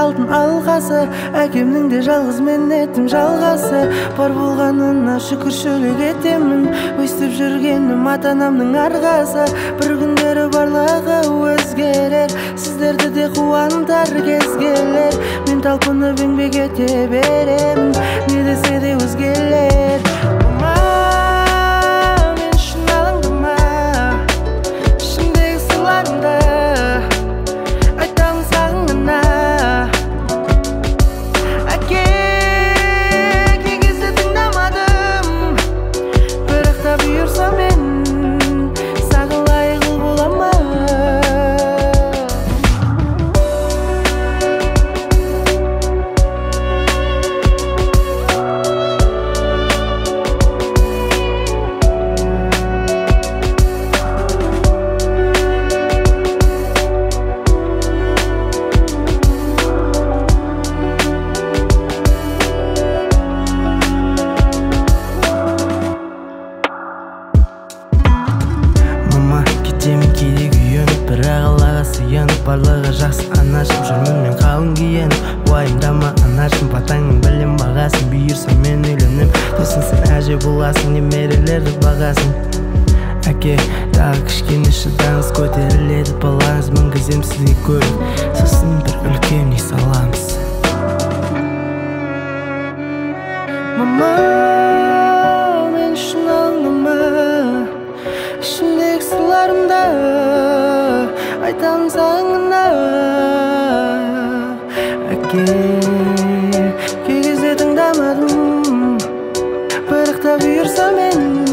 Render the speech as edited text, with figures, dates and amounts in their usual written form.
алтын алғасы, әкемнің де жалғыз меннетім жалғасы. Бар болғанына шүкіршілік етемін, өстіп жүргенім ата-анамның арқасы. Бір күндері барлығы өзгерер, сіздерді де қуантар кез келер. Мен талпынып еңбек ете беремін, не десе де өзгелер. Кетемін кейде күйеніп, бірақ Аллаға сыйынып, барлығы жақсы анашым, жүрмін мен қалың киеніп. Уайымдама анашым, батаңның білім бағасын, бұйырса мен үйленем. Тосын сен әже боласың, немерелерді бағасын. Әке, тағы кішкене шыдаңыз, көтеріледі балаңыз, мінгізем сізге көлік, сосын бір үлкен үй саламыз. Мама, мен үшін алыңдама, ішімдегі сырларымды айтамын сағыңына. Әке, кей кезде тыңдамадым, бірақ та бұйырса мен